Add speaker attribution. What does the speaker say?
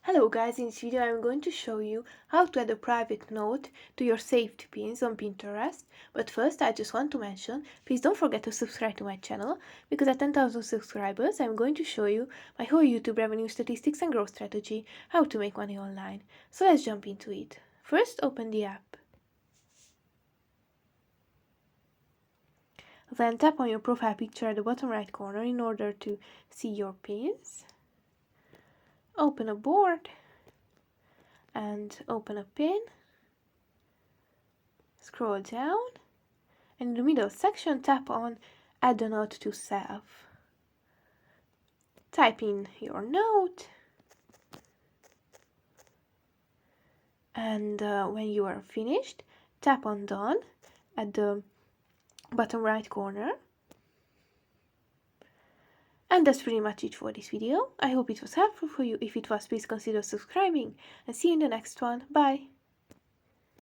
Speaker 1: Hello guys, in this video I'm going to show you how to add a private note to your saved pins on Pinterest. But first I just want to mention, please don't forget to subscribe to my channel, because at 10,000 subscribers I'm going to show you my whole YouTube revenue statistics and growth strategy, how to make money online. So let's jump into it. First, open the app. Then tap on your profile picture at the bottom right corner in order to see your pins. Open a board and open a pin. Scroll down, and in the middle section tap on Add a Note to Self. Type in your note, and when you are finished, tap on Done at the bottom right corner. And that's pretty much it for this video. I hope it was helpful for you. If it was, please consider subscribing, and see you in the next one. Bye!